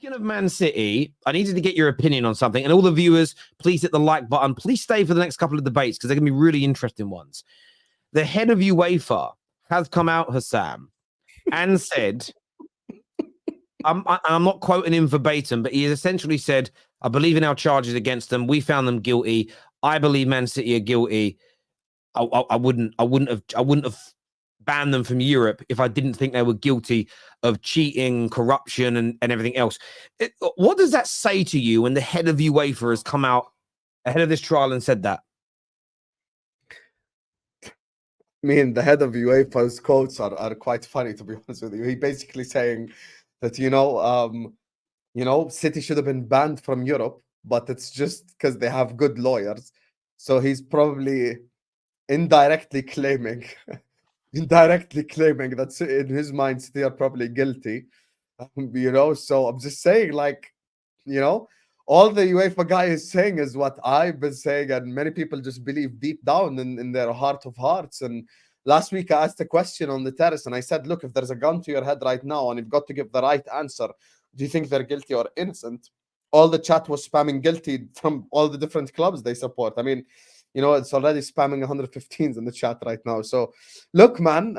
Speaking of Man City, I needed to get your opinion on something. And all the viewers, please hit the like button. Please stay for the next couple of debates because they're going to be really interesting ones. The head of UEFA has come out, Hassam, and said, I'm not quoting him verbatim, but he has essentially said, I believe in our charges against them. We found them guilty. I believe Man City are guilty. I wouldn't have banned them from Europe if I didn't think they were guilty of cheating, corruption, and everything else. What does that say to you when the head of UEFA has come out ahead of this trial and said that? I mean, the head of UEFA's quotes are quite funny, to be honest with you. He basically saying that, City should have been banned from Europe, but it's just because they have good lawyers. So he's probably indirectly claiming that in his mind City are probably guilty. So I'm just saying, all the UEFA guy is saying is what I've been saying, and many people just believe deep down in their heart of hearts. And last week I asked a question on the Terrace, and I said, look, if there's a gun to your head right now and you've got to give the right answer, do you think they're guilty or innocent? All the chat was spamming guilty from all the different clubs they support. I mean, it's already spamming 115s in the chat right now. So look, man,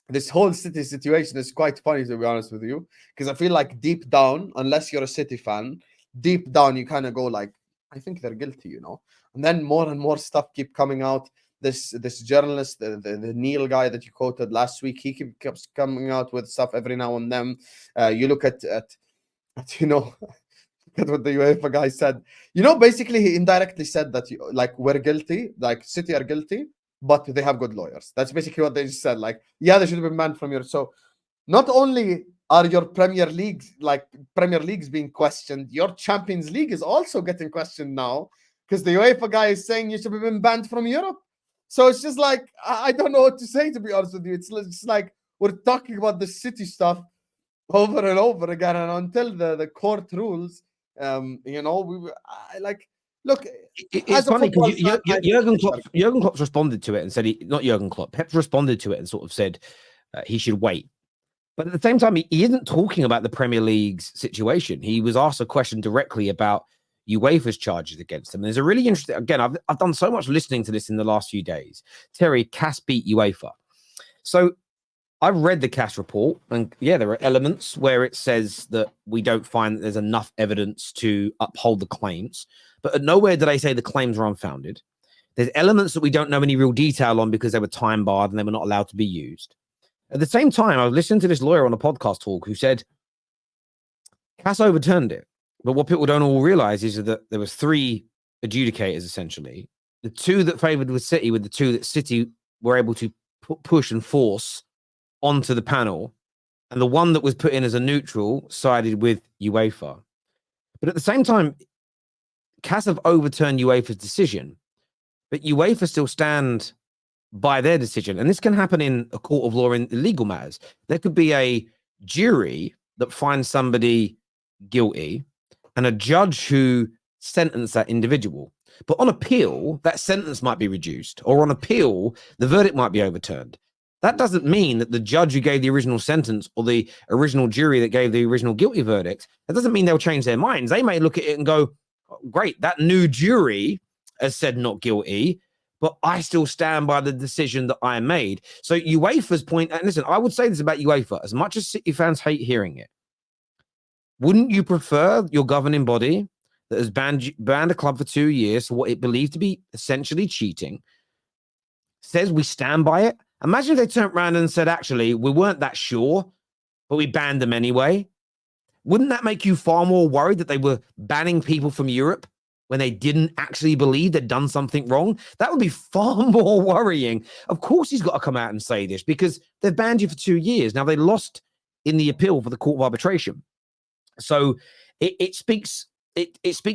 this whole City situation is quite funny, to be honest with you, because I feel like deep down, unless you're a City fan, deep down you kind of go like, I think they're guilty, and then more and more stuff keep coming out. This journalist, the Neil guy that you quoted last week, he keeps coming out with stuff every now and then. You look at at what the UEFA guy said. Basically he indirectly said that we're guilty, like City are guilty, but they have good lawyers. That's basically what they just said. Like, yeah, they should have been banned from Europe. So not only are your Premier Leagues being questioned, your Champions League is also getting questioned now because the UEFA guy is saying you should have been banned from Europe. So it's just like, I don't know what to say, to be honest with you. It's just like we're talking about the City stuff over and over again, and until the court rules, look. It's funny because Jurgen Klopp responded to it and said not Jurgen Klopp. Pep responded to it and sort of said he should wait. But at the same time, he isn't talking about the Premier League's situation. He was asked a question directly about UEFA's charges against him. And there's a really interesting. Again, I've done so much listening to this in the last few days. Terry, CAS beat UEFA. So I've read the CAS report, and yeah, there are elements where it says that we don't find that there's enough evidence to uphold the claims, but at nowhere did they say the claims are unfounded. There's elements that we don't know any real detail on because they were time barred and they were not allowed to be used. At the same time, I was listening to this lawyer on a podcast talk who said CAS overturned it, but what people don't all realize is that there was 3 adjudicators essentially. The 2 that favored with City were the 2 that City were able to push and force onto the panel, and the one that was put in as a neutral sided with UEFA. But at the same time, CAS have overturned UEFA's decision, but UEFA still stand by their decision. And this can happen in a court of law in legal matters. There could be a jury that finds somebody guilty and a judge who sentenced that individual. But on appeal, that sentence might be reduced, or on appeal, the verdict might be overturned. That doesn't mean that the judge who gave the original sentence or the original jury that gave the original guilty verdict, that doesn't mean they'll change their minds. They may look at it and go, oh, great, that new jury has said not guilty, but I still stand by the decision that I made. So UEFA's point, and listen, I would say this about UEFA, as much as City fans hate hearing it, wouldn't you prefer your governing body that has banned a club for 2 years for what it believed to be essentially cheating, says we stand by it? Imagine if they turned around and said, actually, we weren't that sure, but we banned them anyway. Wouldn't that make you far more worried that they were banning people from Europe when they didn't actually believe they'd done something wrong? That would be far more worrying. Of course he's got to come out and say this because they've banned you for 2 years. Now, they lost in the appeal for the Court of Arbitration. So it speaks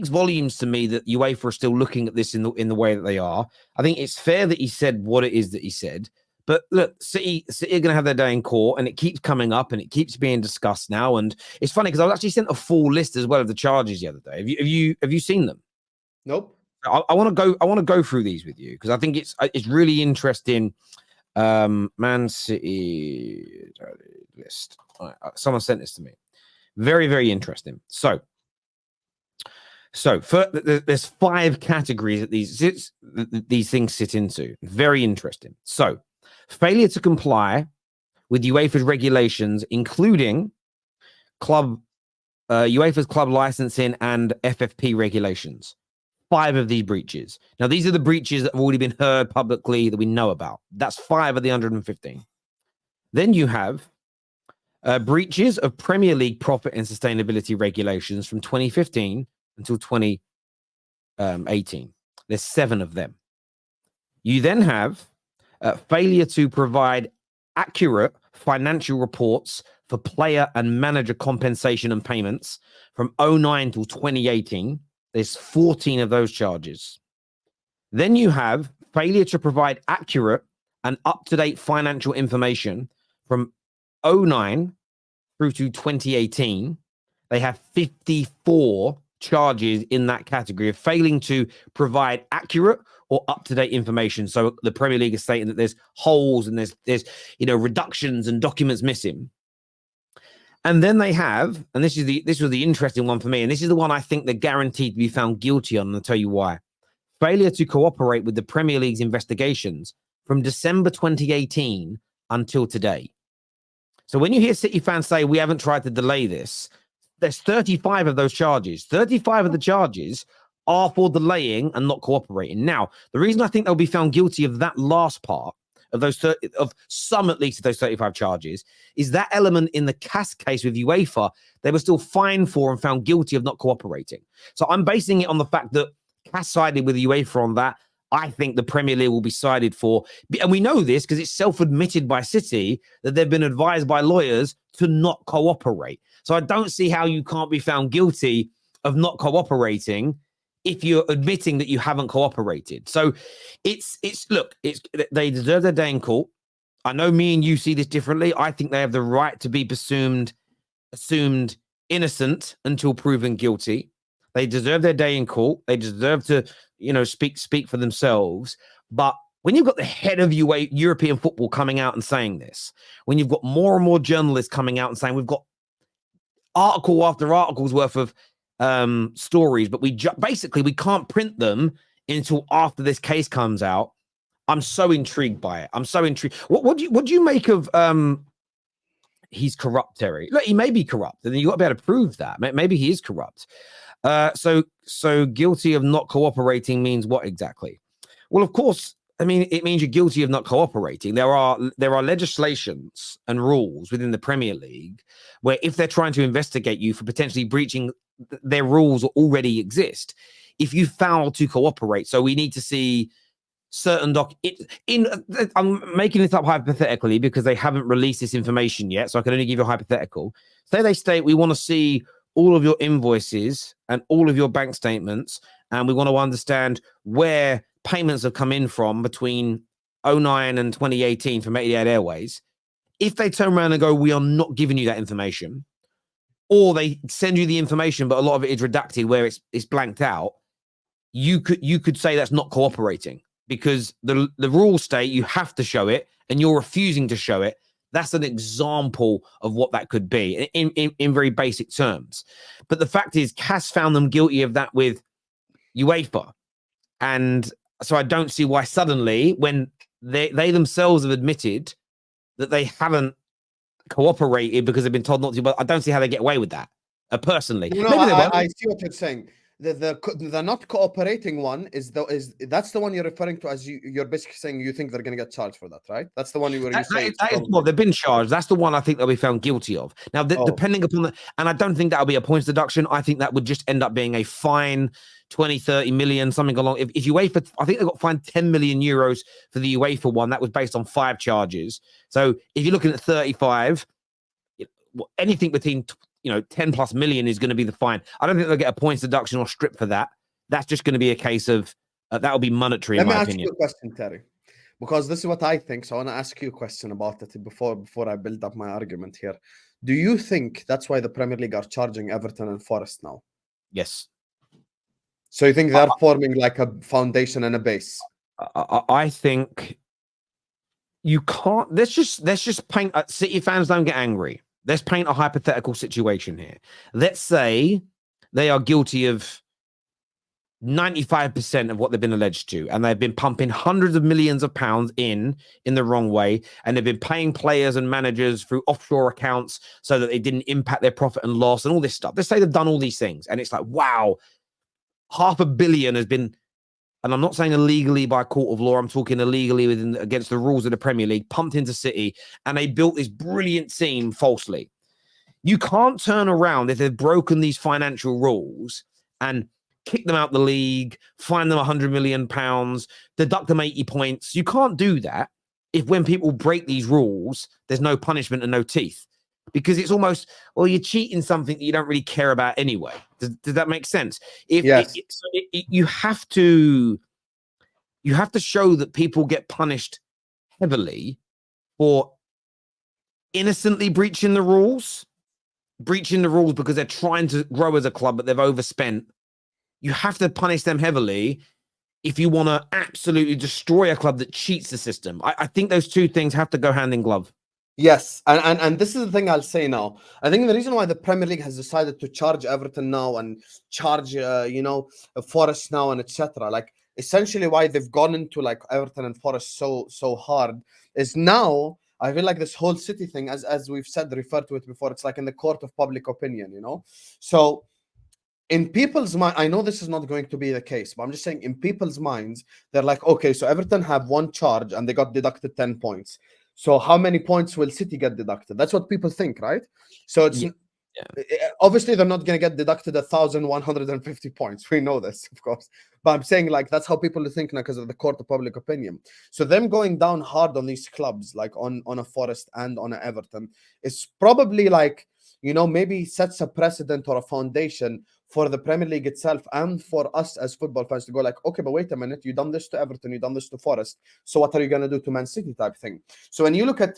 volumes to me that UEFA are still looking at this in the way that they are. I think it's fair that he said what it is that he said. But look, City are going to have their day in court, and it keeps coming up, and it keeps being discussed now. And it's funny because I was actually sent a full list as well of the charges the other day. Have you seen them? Nope. I want to go through these with you because I think it's really interesting. Man City list. Right, someone sent this to me. Very, very interesting. So there's 5 categories that these things sit into. Very interesting. So failure to comply with UEFA's regulations, including UEFA's club licensing and FFP regulations. 5 of these breaches. Now, these are the breaches that have already been heard publicly that we know about. That's 5 of the 115. Then you have breaches of Premier League profit and sustainability regulations from 2015 until 2018. There's 7 of them. You then have failure to provide accurate financial reports for player and manager compensation and payments from 2009 till 2018. There's 14 of those charges. Then you have failure to provide accurate and up-to-date financial information from 2009 through to 2018. They have 54 charges in that category of failing to provide accurate or up-to-date information. So the Premier League is stating that there's holes and there's reductions and documents missing. And then they have, and this was the interesting one for me, and this is the one I think they're guaranteed to be found guilty on, and I'll tell you why. Failure to cooperate with the Premier League's investigations from December 2018 until today. So when you hear City fans say we haven't tried to delay this, there's 35 of those charges. 35 of the charges are for delaying and not cooperating. Now, the reason I think they'll be found guilty of that last part, of some at least of those 35 charges, is that element in the CAS case with UEFA, they were still fined for and found guilty of not cooperating. So I'm basing it on the fact that CAS sided with UEFA on that. I think the Premier League will be sided for, and we know this because it's self-admitted by City that they've been advised by lawyers to not cooperate. So I don't see how you can't be found guilty of not cooperating if you're admitting that you haven't cooperated. So they deserve their day in court. I know me and you see this differently. I think they have the right to be assumed innocent until proven guilty. They deserve their day in court. They deserve to, speak for themselves. But when you've got the head of European football coming out and saying this, when you've got more and more journalists coming out and saying we've got article after article's worth of stories, but we can't print them until after this case comes out. I'm so intrigued by it. I'm so intrigued. What do you make of he's corrupt, Terry? Look, he may be corrupt, and you got to be able to prove that. Maybe he is corrupt. So guilty of not cooperating means what exactly? Well, of course, I mean, it means you're guilty of not cooperating. There are legislations and rules within the Premier League where if they're trying to investigate you for potentially breaching their rules already exist, if you fail to cooperate. So we need to see certain I'm making this up hypothetically because they haven't released this information yet, so I can only give you a hypothetical. Say they state we want to see all of your invoices and all of your bank statements, and we want to understand where payments have come in from between 2009 and 2018 from Etihad Airways. If they turn around and go, we are not giving you that information, or they send you the information, but a lot of it is redacted where it's blanked out, you could say that's not cooperating because the rules state you have to show it and you're refusing to show it. That's an example of what that could be in very basic terms. But the fact is, CAS found them guilty of that with UEFA. And so I don't see why suddenly, when they themselves have admitted that they haven't cooperated because they've been told not to, but I don't see how they get away with that, personally. No, I see what you're saying. The not cooperating one that's the one you're referring to as you're basically saying you think they're going to get charged for that, right? That's the one you say. Well, they've been charged. That's the one I think they'll be found guilty of. Now, depending upon and I don't think that'll be a points deduction. I think that would just end up being a fine, 20, 30 million, something along. If UEFA, I think they got fined 10 million euros for the UEFA one. That was based on 5 charges. So if you're looking at 35, anything between 10 plus million is going to be the fine. I don't think they'll get a points deduction or strip for that. That's just going to be a case of that'll be monetary. Let in me my ask opinion. you a question, Terry, because this is what I think. So I want to ask you a question about it before I build up my argument here. Do you think that's why the Premier League are charging Everton and Forest now? Yes. So you think they're forming like a foundation and a base? I think you can't. Let's just paint. City fans don't get angry. let's paint a hypothetical situation here. Let's say they are guilty of 95% of what they've been alleged to, and they've been pumping hundreds of millions of pounds in the wrong way, and they've been paying players and managers through offshore accounts so that they didn't impact their profit and loss and all this stuff. Let's say they've done all these things, and it's like, wow, $500 million has been, and I'm not saying illegally by court of law, I'm talking illegally against the rules of the Premier League, pumped into City, and they built this brilliant team falsely. You can't turn around if they've broken these financial rules and kick them out the league, fine them £100 million, deduct them 80 points. You can't do that if when people break these rules, there's no punishment and no teeth. Because it's almost, well, you're cheating something that you don't really care about anyway. Does that make sense? Yes. You have to show that people get punished heavily for innocently breaching the rules because they're trying to grow as a club, but they've overspent. You have to punish them heavily if you want to absolutely destroy a club that cheats the system. I think those two things have to go hand in glove. Yes, and this is the thing I'll say now. I think the reason why the Premier League has decided to charge Everton now and charge, Forest now and etc. Like essentially why they've gone into like Everton and Forest so hard is now. I feel like this whole City thing, as we've said, referred to it before, it's like in the court of public opinion, So in people's mind, I know this is not going to be the case, but I'm just saying in people's minds, they're like, okay, so Everton have one charge and they got deducted 10 points. So how many points will City get deducted? That's what people think, right? So it's obviously they're not going to get deducted 1,150 points. We know this, of course. But I'm saying like that's how people think now because of the court of public opinion. So them going down hard on these clubs, like on a Forest and on a Everton, is probably like, maybe sets a precedent or a foundation for the Premier League itself and for us as football fans to go like, okay, but wait a minute, you done this to Everton, you done this to Forest, so what are you going to do to Man City type thing? So when you look at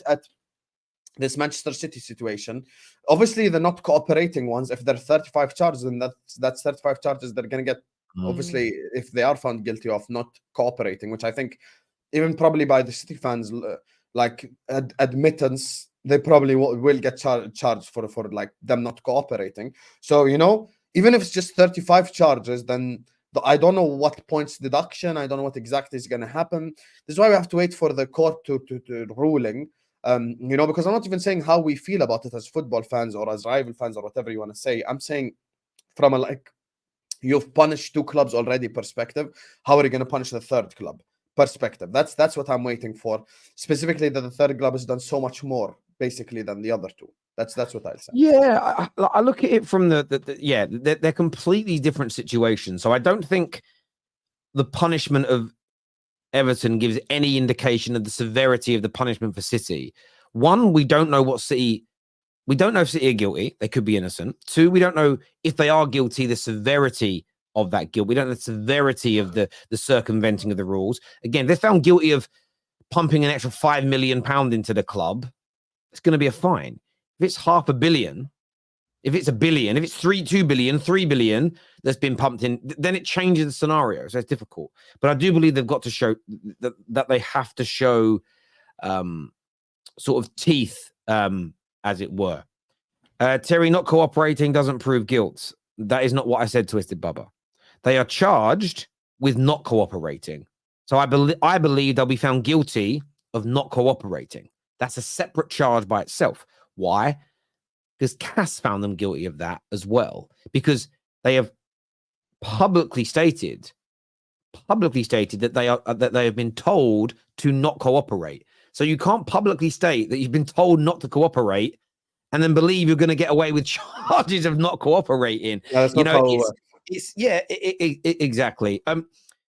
this Manchester City situation, obviously they're not cooperating ones. If there are 35 charges, then that's 35 charges they're going to get, obviously, if they are found guilty of not cooperating, which I think even probably by the City fans, like admittance, they probably will get charged for like them not cooperating. So, even if it's just 35 charges, then I don't know what points deduction. I don't know what exactly is going to happen. This is why we have to wait for the court to ruling, because I'm not even saying how we feel about it as football fans or as rival fans or whatever you want to say. I'm saying from a like, you've punished two clubs already perspective. How are you going to punish the third club perspective? That's what I'm waiting for. Specifically that the third club has done so much more basically than the other two. That's what I'll say. Yeah, I look at it from they're completely different situations. So I don't think the punishment of Everton gives any indication of the severity of the punishment for City. One, we don't know if City are guilty. They could be innocent. Two, we don't know if they are guilty, the severity of that guilt. We don't know the severity of the circumventing of the rules. Again, they're found guilty of pumping an extra £5 million into the club. It's going to be a fine. If it's $500 million, if it's $1 billion, if it's 2 billion, 3 billion that's been pumped in, then it changes the scenario. So it's difficult. But I do believe they've got to show that they have to show sort of teeth, as it were. Terry, not cooperating doesn't prove guilt. That is not what I said, Twisted Bubba. They are charged with not cooperating. So I believe they'll be found guilty of not cooperating. That's a separate charge by itself. Why? Because CAS found them guilty of that as well. Because they have publicly stated that they have been told to not cooperate. So you can't publicly state that you've been told not to cooperate and then believe you're going to get away with charges of not cooperating. Yeah, that's not how exactly.